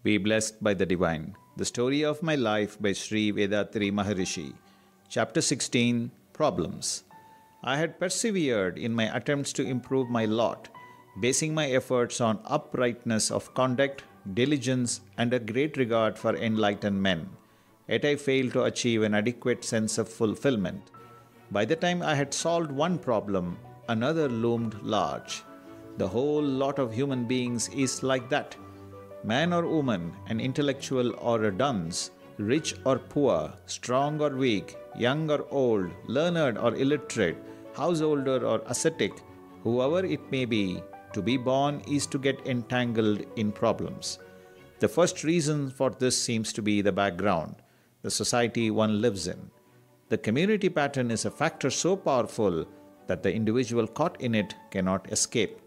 Be blessed by the divine. The story of my life by Sri Vethathiri Maharishi. Chapter 16 Problems. I had persevered in my attempts to improve my lot, basing my efforts on uprightness of conduct, diligence, and a great regard for enlightened men. Yet I failed to achieve an adequate sense of fulfillment. By the time I had solved one problem, another loomed large. The whole lot of human beings is like that. Man or woman, an intellectual or a dunce, rich or poor, strong or weak, young or old, learned or illiterate, householder or ascetic, whoever it may to be born is to get entangled in problems. The first reason for this seems to be the background, the society one lives in. The community pattern is a factor so powerful that the individual caught in it cannot escape.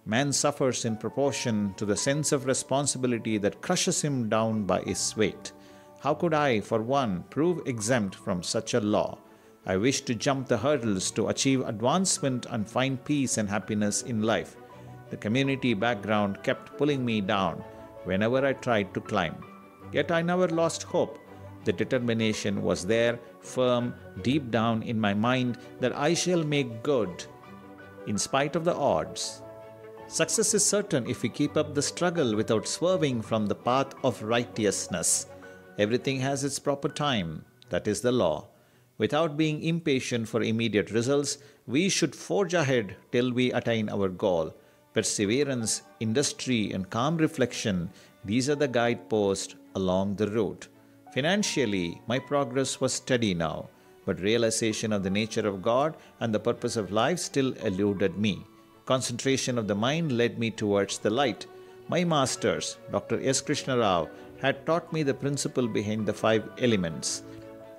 Man suffers in proportion to the sense of responsibility that crushes him down by its weight. How could I, for one, prove exempt from such a law? I wished to jump the hurdles to achieve advancement and find peace and happiness in life. The community background kept pulling me down whenever I tried to climb. Yet I never lost hope. The determination was there, firm, deep down in my mind, that I shall make good, in spite of the odds. Success is certain if we keep up the struggle without swerving from the path of righteousness. Everything has its proper time, that is the law. Without being impatient for immediate results, we should forge ahead till we attain our goal. Perseverance, industry, and calm reflection, these are the guideposts along the route. Financially, my progress was steady now, but realization of the nature of God and the purpose of life still eluded me. Concentration of the mind led me towards the light. My masters, Dr. S. Krishna Rao, had taught me the principle behind the 5 elements.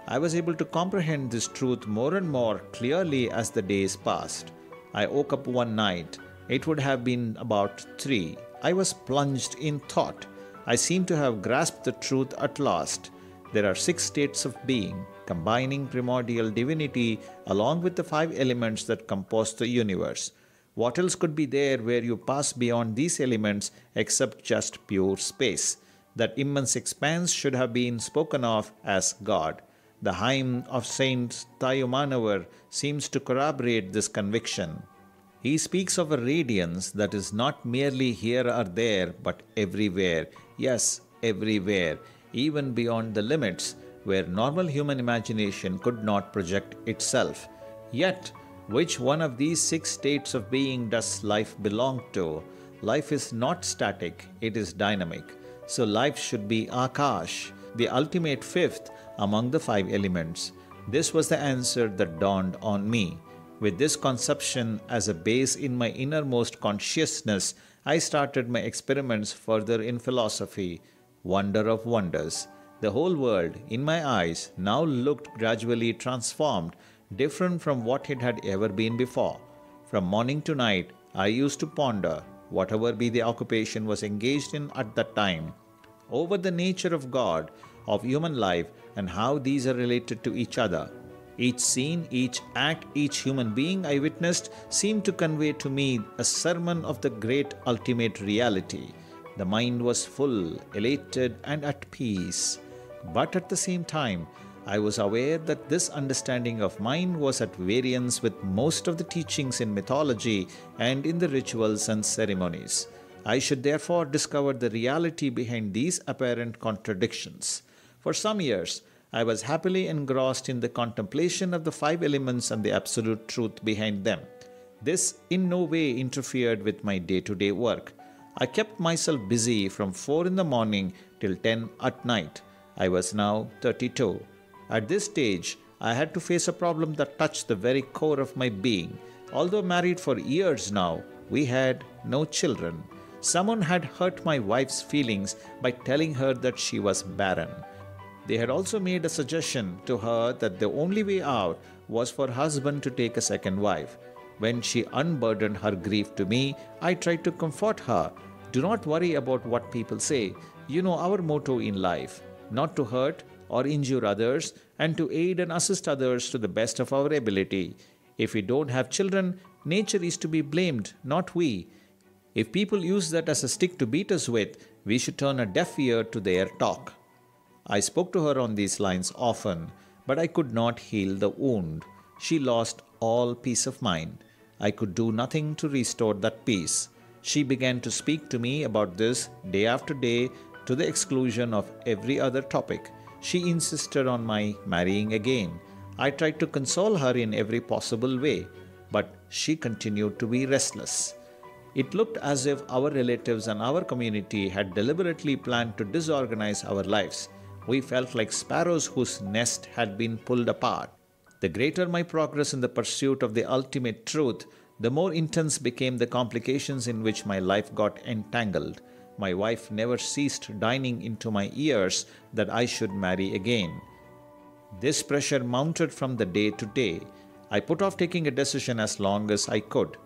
I was able to comprehend this truth more and more clearly as the days passed. I woke up one night. It would have been about 3. I was plunged in thought. I seemed to have grasped the truth at last. There are 6 states of being, combining primordial divinity along with the 5 elements that compose the universe. What else could be there where you pass beyond these elements except just pure space? That immense expanse should have been spoken of as God. The hymn of Saint Thayumanavar seems to corroborate this conviction. He speaks of a radiance that is not merely here or there, but everywhere. Yes, everywhere, even beyond the limits where normal human imagination could not project itself. Yet, which one of these 6 states of being does life belong to? Life is not static, it is dynamic. So life should be Akash, the ultimate 5th among the 5 elements. This was the answer that dawned on me. With this conception as a base in my innermost consciousness, I started my experiments further in philosophy. Wonder of wonders. The whole world, in my eyes, now looked gradually transformed, different from what it had ever been before. From morning to night, I used to ponder, whatever be the occupation was engaged in at that time, over the nature of God, of human life, and how these are related to each other. Each scene, each act, each human being I witnessed seemed to convey to me a sermon of the great ultimate reality. The mind was full, elated, and at peace. But at the same time, I was aware that this understanding of mind was at variance with most of the teachings in mythology and in the rituals and ceremonies. I should therefore discover the reality behind these apparent contradictions. For some years, I was happily engrossed in the contemplation of the 5 elements and the absolute truth behind them. This in no way interfered with my day-to-day work. I kept myself busy from 4 in the morning till 10 at night. I was now 32. At this stage, I had to face a problem that touched the very core of my being. Although married for years now, we had no children. Someone had hurt my wife's feelings by telling her that she was barren. They had also made a suggestion to her that the only way out was for husband to take a second wife. When she unburdened her grief to me, I tried to comfort her. Do not worry about what people say. You know our motto in life, not to hurt or injure others, and to aid and assist others to the best of our ability. If we don't have children, nature is to be blamed, not we. If people use that as a stick to beat us with, We should turn a deaf ear to their talk. I spoke to her on these lines often, but I could not heal the wound. She lost all peace of mind. I could do nothing to restore that peace. She began to speak to me about this day after day to the exclusion of every other topic. She insisted on my marrying again. I tried to console her in every possible way, but she continued to be restless. It looked as if our relatives and our community had deliberately planned to disorganize our lives. We felt like sparrows whose nest had been pulled apart. The greater my progress in the pursuit of the ultimate truth, the more intense became the complications in which my life got entangled. My wife never ceased dining into my ears that I should marry again. This pressure mounted from the day to day. I put off taking a decision as long as I could.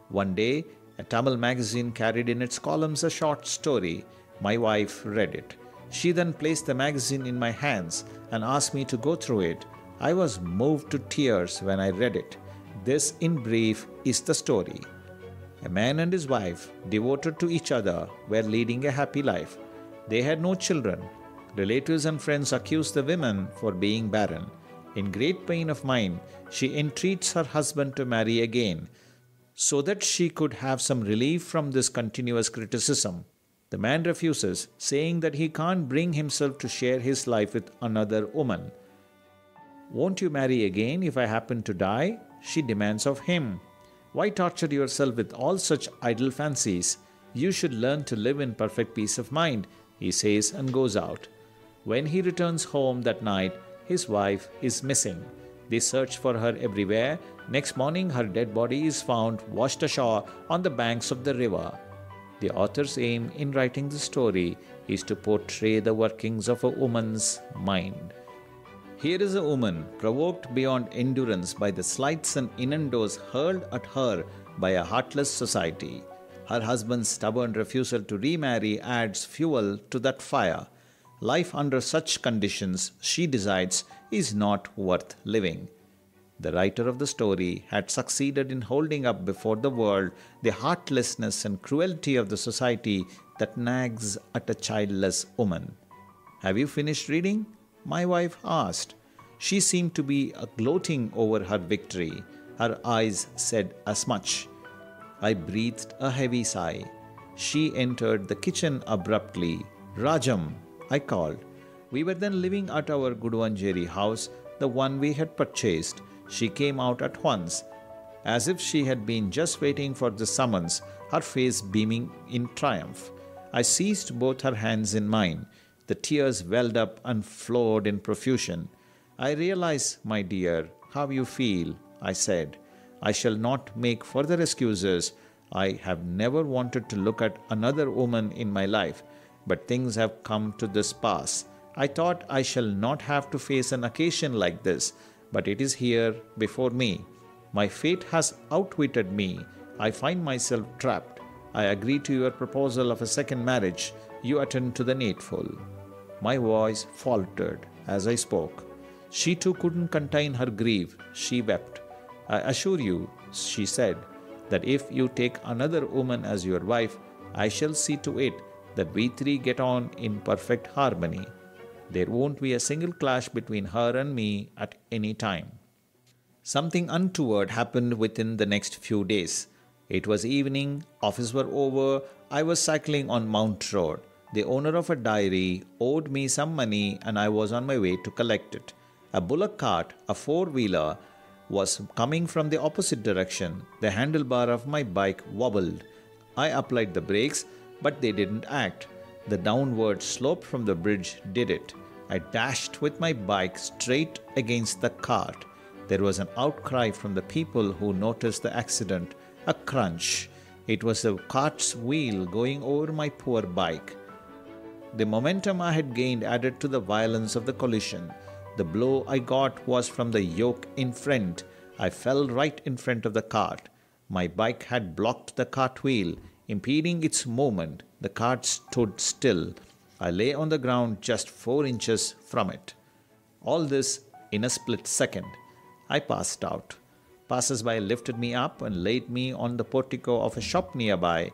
One day, a Tamil magazine carried in its columns a short story. My wife read it. She then placed the magazine in my hands and asked me to go through it. I was moved to tears when I read it. This, in brief, is the story. A man and his wife, devoted to each other, were leading a happy life. They had no children. Relatives and friends accused the women for being barren. In great pain of mind, she entreats her husband to marry again, so that she could have some relief from this continuous criticism. The man refuses, saying that he can't bring himself to share his life with another woman. "Won't you marry again if I happen to die?" she demands of him. "Why torture yourself with all such idle fancies? You should learn to live in perfect peace of mind," he says and goes out. When he returns home that night, his wife is missing. They search for her everywhere. Next morning, her dead body is found washed ashore on the banks of the river. The author's aim in writing the story is to portray the workings of a woman's mind. Here is a woman provoked beyond endurance by the slights and innuendos hurled at her by a heartless society. Her husband's stubborn refusal to remarry adds fuel to that fire. Life under such conditions, she decides, is not worth living. The writer of the story had succeeded in holding up before the world the heartlessness and cruelty of the society that nags at a childless woman. "Have you finished reading?" my wife asked. She seemed to be gloating over her victory. Her eyes said as much. I breathed a heavy sigh. She entered the kitchen abruptly. "Rajam," I called. We were then living at our Guduvanjeri house, the one we had purchased. She came out at once, as if she had been just waiting for the summons, her face beaming in triumph. I seized both her hands in mine. The tears welled up and flowed in profusion. "I realize, my dear, how you feel," I said. "I shall not make further excuses. I have never wanted to look at another woman in my life, but things have come to this pass. I thought I shall not have to face an occasion like this, but it is here before me. My fate has outwitted me. I find myself trapped. I agree to your proposal of a second marriage. You attend to the needful." My voice faltered as I spoke. She too couldn't contain her grief. She wept. "I assure you," she said, "that if you take another woman as your wife, I shall see to it that we three get on in perfect harmony. There won't be a single clash between her and me at any time." Something untoward happened within the next few days. It was evening, office were over, I was cycling on Mount Road. The owner of a dairy owed me some money and I was on my way to collect it. A bullock cart, a four-wheeler, was coming from the opposite direction. The handlebar of my bike wobbled. I applied the brakes, but they didn't act. The downward slope from the bridge did it. I dashed with my bike straight against the cart. There was an outcry from the people who noticed the accident. A crunch. It was the cart's wheel going over my poor bike. The momentum I had gained added to the violence of the collision. The blow I got was from the yoke in front. I fell right in front of the cart. My bike had blocked the cart wheel, impeding its movement. The cart stood still. I lay on the ground just 4 inches from it. All this in a split second. I passed out. Passers-by lifted me up and laid me on the portico of a shop nearby.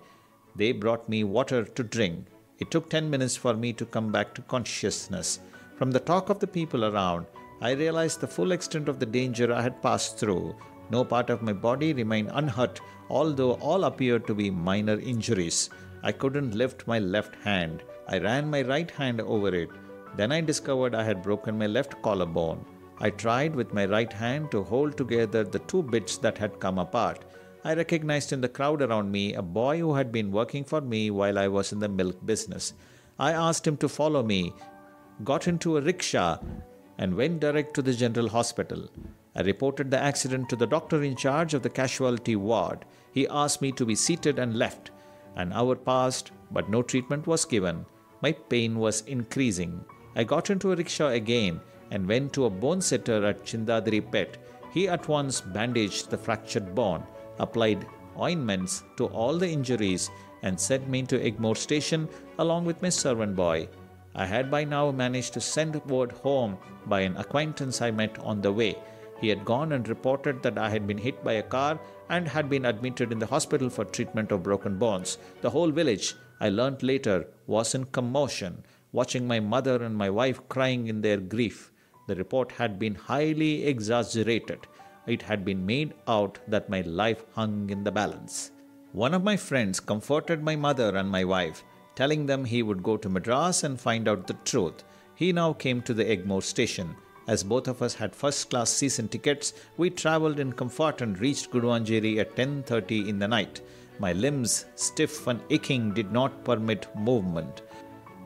They brought me water to drink. It took 10 minutes for me to come back to consciousness. From the talk of the people around, I realized the full extent of the danger I had passed through. No part of my body remained unhurt, although all appeared to be minor injuries. I couldn't lift my left hand. I ran my right hand over it. Then I discovered I had broken my left collarbone. I tried with my right hand to hold together the two bits that had come apart. I recognized in the crowd around me a boy who had been working for me while I was in the milk business. I asked him to follow me, got into a rickshaw, and went direct to the general hospital. I reported the accident to the doctor in charge of the casualty ward. He asked me to be seated and left. An hour passed, but no treatment was given. My pain was increasing. I got into a rickshaw again and went to a bone setter at Chindadri Pet. He at once bandaged the fractured bone, applied ointments to all the injuries, and sent me to Egmore station along with my servant boy. I had by now managed to send word home by an acquaintance I met on the way. He had gone and reported that I had been hit by a car and had been admitted in the hospital for treatment of broken bones. The whole village, I learnt later, was in commotion, watching my mother and my wife crying in their grief. The report had been highly exaggerated. It had been made out that my life hung in the balance. One of my friends comforted my mother and my wife, telling them he would go to Madras and find out the truth. He now came to the Egmore station. As both of us had first-class season tickets, we travelled in comfort and reached Guduvancheri at 10:30 in the night. My limbs, stiff and aching, did not permit movement.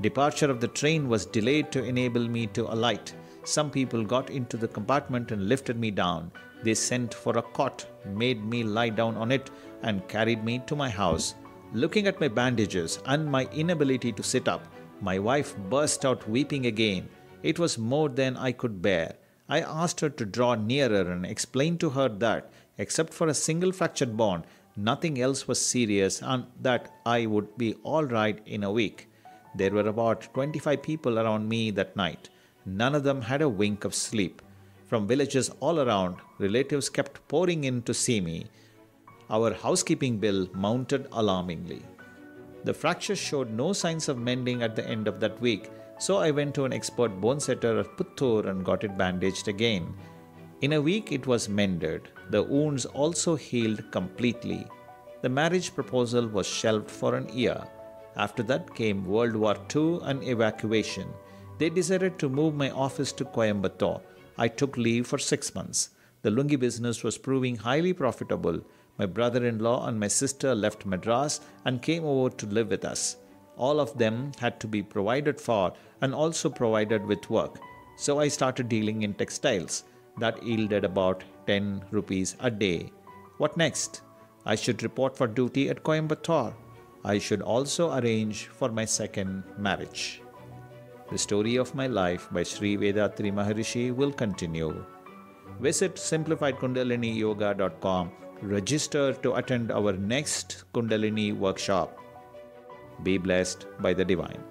Departure of the train was delayed to enable me to alight. Some people got into the compartment and lifted me down. They sent for a cot, made me lie down on it, and carried me to my house. Looking at my bandages and my inability to sit up, my wife burst out weeping again. It was more than I could bear. I asked her to draw nearer and explain to her that, except for a single fractured bone, nothing else was serious and that I would be all right in a week. There were about 25 people around me that night. None of them had a wink of sleep. From villages all around, relatives kept pouring in to see me. Our housekeeping bill mounted alarmingly. The fracture showed no signs of mending at the end of that week, so I went to an expert bone setter at Puttur and got it bandaged again. In a week it was mended. The wounds also healed completely. The marriage proposal was shelved for an year. After that came World War II and evacuation. They decided to move my office to Coimbatore. I took leave for 6 months. The lungi business was proving highly profitable. My brother-in-law and my sister left Madras and came over to live with us. All of them had to be provided for and also provided with work. So I started dealing in textiles. That yielded about 10 rupees a day. What next? I should report for duty at Coimbatore. I should also arrange for my second marriage. The story of my life by Sri Vethathiri Maharishi will continue. Visit simplifiedkundaliniyoga.com. Register to attend our next Kundalini workshop. Be blessed by the Divine.